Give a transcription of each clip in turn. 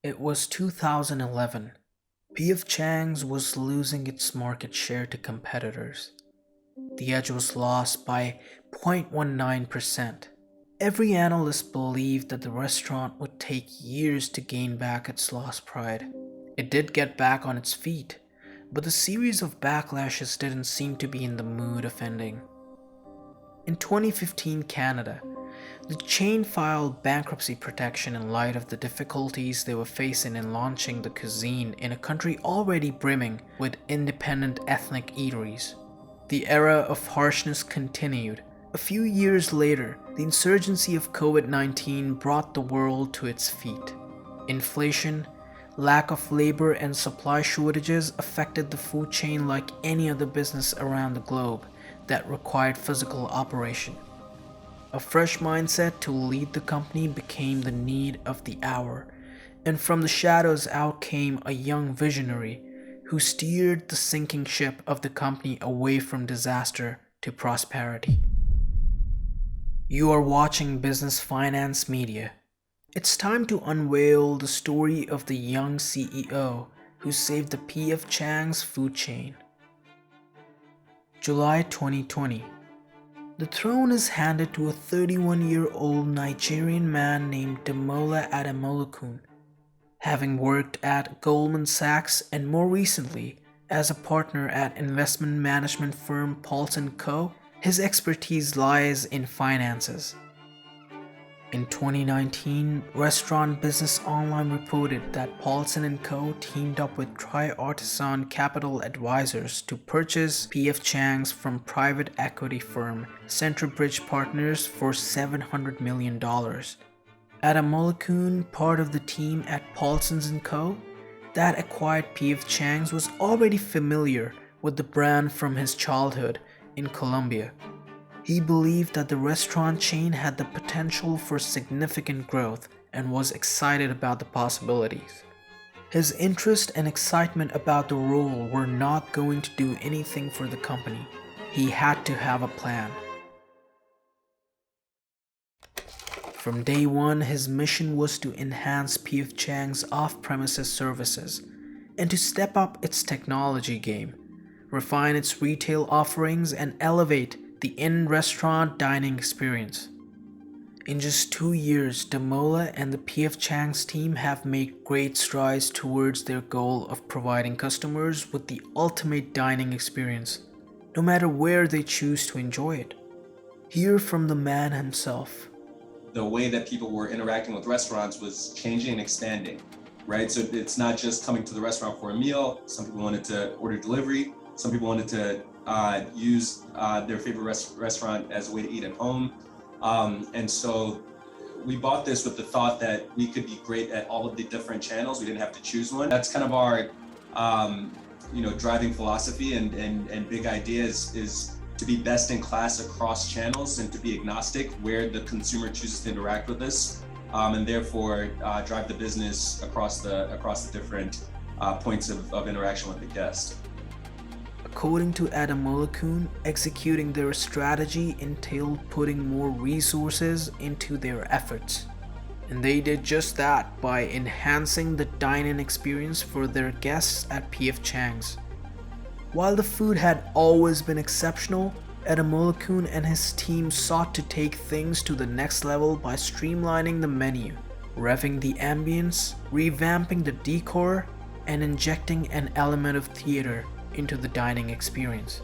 It was 2011. P.F. Chang's was losing its market share to competitors. The edge was lost by 0.19%. Every analyst believed that the restaurant would take years to gain back its lost pride. It did get back on its feet, but the series of backlashes didn't seem to be in the mood of ending. In 2015 Canada, the chain filed bankruptcy protection in light of the difficulties they were facing in launching the cuisine in a country already brimming with independent ethnic eateries. The era of harshness continued. A few years later, the insurgency of COVID-19 brought the world to its feet. Inflation, lack of labor, and supply shortages affected the food chain like any other business around the globe that required physical operation. A fresh mindset to lead the company became the need of the hour, and from the shadows out came a young visionary who steered the sinking ship of the company away from disaster to prosperity. You are watching Business Finance Media. It's time to unveil the story of the young CEO who saved the P.F. Chang's food chain. July 2020. The throne is handed to a 31-year-old Nigerian man named Demola Ademola, having worked at Goldman Sachs and more recently as a partner at investment management firm Paulson Co. His expertise lies in finances. In 2019, Restaurant Business Online reported that Paulson & Co. teamed up with Tri-Artisan Capital Advisors to purchase P.F. Chang's from private equity firm Centerbridge Partners for $700 million. Ademola, part of the team at Paulson & Co. that acquired P.F. Chang's, was already familiar with the brand from his childhood in Colombia. He believed that the restaurant chain had the potential for significant growth and was excited about the possibilities. His interest and excitement about the role were not going to do anything for the company. He had to have a plan. From day one, his mission was to enhance P.F. Chang's off-premises services and to step up its technology game, refine its retail offerings, and elevate the in-restaurant dining experience. In just 2 years, Demola and the P.F. Chang's team have made great strides towards their goal of providing customers with the ultimate dining experience, no matter where they choose to enjoy it. Hear from the man himself. The way that people were interacting with restaurants was changing and expanding, right? So it's not just coming to the restaurant for a meal. Some people wanted to order delivery. Some people wanted to use their favorite restaurant as a way to eat at home. And so we bought this with the thought that we could be great at all of the different channels. We didn't have to choose one. That's kind of our driving philosophy and big idea is to be best in class across channels and to be agnostic where the consumer chooses to interact with us, and therefore drive the business across the different points of interaction with the guest. According to Ademola, executing their strategy entailed putting more resources into their efforts. And they did just that by enhancing the dine-in experience for their guests at P.F. Chang's. While the food had always been exceptional, Ademola and his team sought to take things to the next level by streamlining the menu, revving the ambience, revamping the decor, and injecting an element of theater into the dining experience.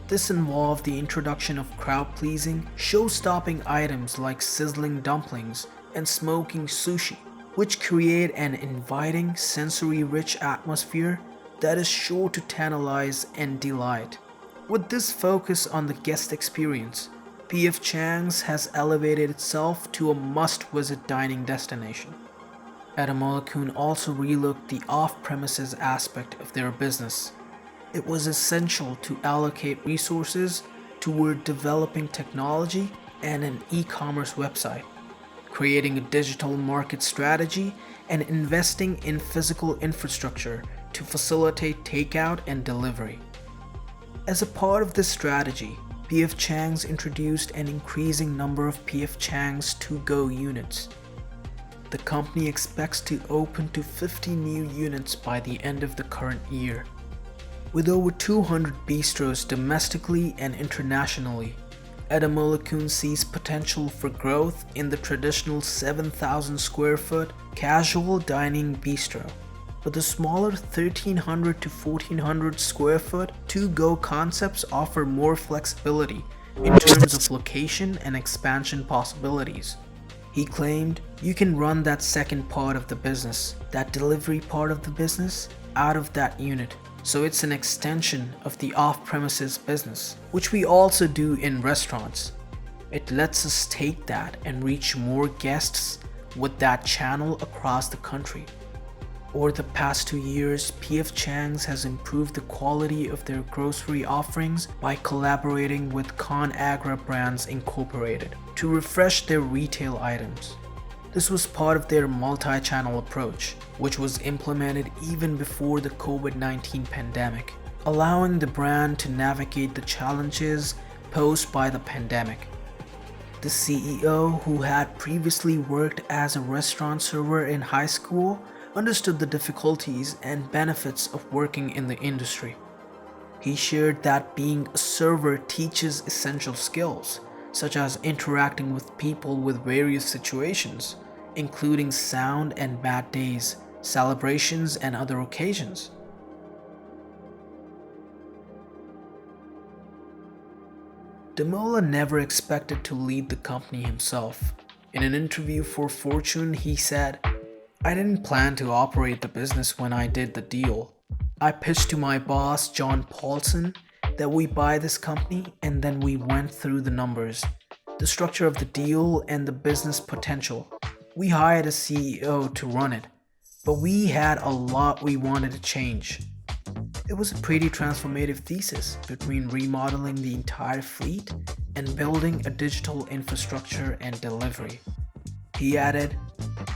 This involved the introduction of crowd-pleasing, show-stopping items like sizzling dumplings and smoking sushi, which create an inviting, sensory-rich atmosphere that is sure to tantalize and delight. With this focus on the guest experience, P.F. Chang's has elevated itself to a must-visit dining destination. Ademola also relooked the off-premises aspect of their business. It was essential to allocate resources toward developing technology and an e-commerce website, creating a digital market strategy, and investing in physical infrastructure to facilitate takeout and delivery. As a part of this strategy, P.F. Chang's introduced an increasing number of P.F. Chang's to-go units. the company expects to open to 50 new units by the end of the current year. With over 200 bistros domestically and internationally, Edamulakun sees potential for growth in the traditional 7,000 square foot casual dining bistro, but the smaller 1,300 to 1,400 square foot to-go concepts offer more flexibility in terms of location and expansion possibilities. He claimed, "You can run that second part of the business, that delivery part of the business, out of that unit. So it's an extension of the off-premises business, which we also do in restaurants. It lets us take that and reach more guests with that channel across the country." Over the past 2 years, P.F. Chang's has improved the quality of their grocery offerings by collaborating with ConAgra Brands Incorporated to refresh their retail items. This was part of their multi-channel approach, which was implemented even before the COVID-19 pandemic, allowing the brand to navigate the challenges posed by the pandemic. The CEO, who had previously worked as a restaurant server in high school, understood the difficulties and benefits of working in the industry. He shared that being a server teaches essential skills, such as interacting with people with various situations, including sound and bad days, celebrations, and other occasions. Damola never expected to lead the company himself. In an interview for Fortune, he said, "I didn't plan to operate the business when I did the deal. I pitched to my boss, John Paulson, that we buy this company, and then we went through the numbers, the structure of the deal, and the business potential. We hired a CEO to run it, but we had a lot we wanted to change. It was a pretty transformative thesis between remodeling the entire fleet and building a digital infrastructure and delivery." He added,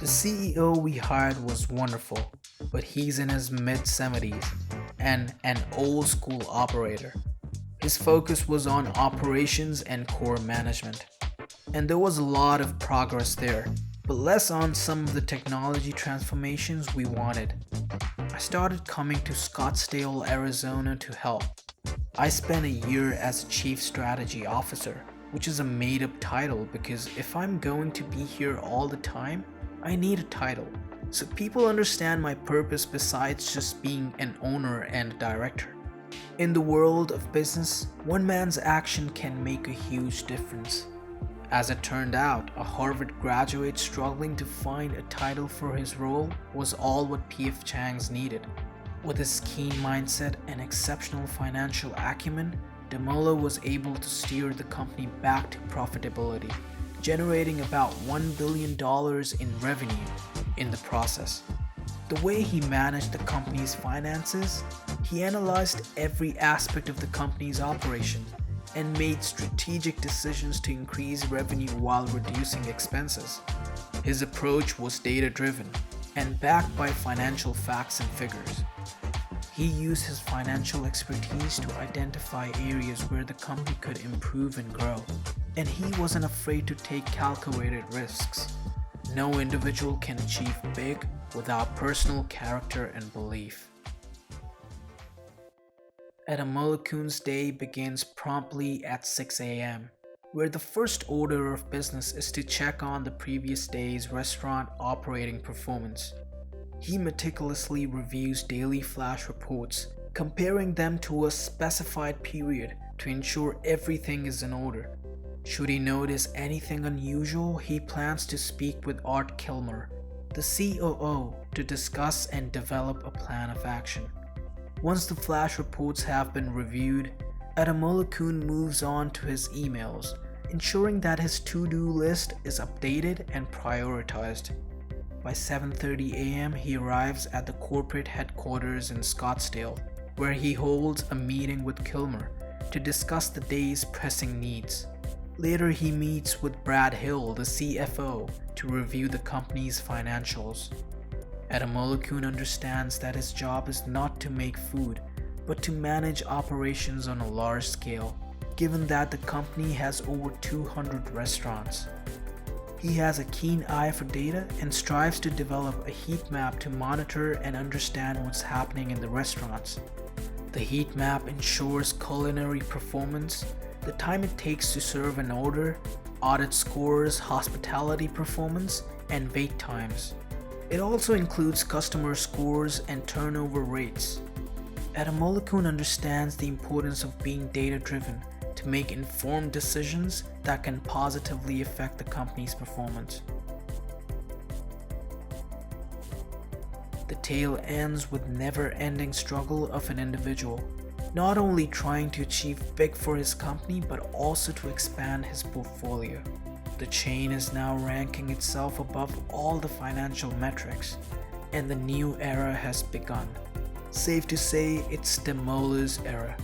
"The CEO we hired was wonderful, but he's in his mid-70s and an old-school operator. His focus was on operations and core management, and there was a lot of progress there, but less on some of the technology transformations we wanted. I started coming to Scottsdale, Arizona to help. I spent a year as Chief Strategy Officer, which is a made-up title because if I'm going to be here all the time, I need a title, so people understand my purpose besides just being an owner and a director. In the world of business, one man's action can make a huge difference." As it turned out, a Harvard graduate struggling to find a title for his role was all what P.F. Chang's needed. With his keen mindset and exceptional financial acumen, Damola was able to steer the company back to profitability, generating about $1 billion in revenue in the process. The way he managed the company's finances, he analyzed every aspect of the company's operation and made strategic decisions to increase revenue while reducing expenses. His approach was data-driven and backed by financial facts and figures. He used his financial expertise to identify areas where the company could improve and grow, and he wasn't afraid to take calculated risks. No individual can achieve big without personal character and belief. Edamulakun's day begins promptly at 6 a.m., where the first order of business is to check on the previous day's restaurant operating performance. He meticulously reviews daily flash reports, comparing them to a specified period to ensure everything is in order. Should he notice anything unusual, he plans to speak with Art Kilmer, the COO, to discuss and develop a plan of action. Once the flash reports have been reviewed, Edamulakun moves on to his emails, ensuring that his to-do list is updated and prioritized. By 7:30 a.m., he arrives at the corporate headquarters in Scottsdale, where he holds a meeting with Kilmer to discuss the day's pressing needs. Later, he meets with Brad Hill, the CFO, to review the company's financials. Edamulakun understands that his job is not to make food, but to manage operations on a large scale, given that the company has over 200 restaurants. He has a keen eye for data and strives to develop a heat map to monitor and understand what's happening in the restaurants. The heat map ensures culinary performance, the time it takes to serve an order, audit scores, hospitality performance, and wait times. It also includes customer scores and turnover rates. Etymolokun understands the importance of being data-driven to make informed decisions that can positively affect the company's performance. The tale ends with never-ending struggle of an individual, not only trying to achieve big for his company but also to expand his portfolio. The chain is now ranking itself above all the financial metrics, and the new era has begun. Safe to say, it's the Mola's era.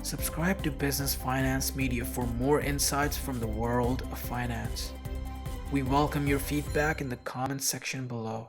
Subscribe to Business Finance Media for more insights from the world of finance. We welcome your feedback in the comments section below.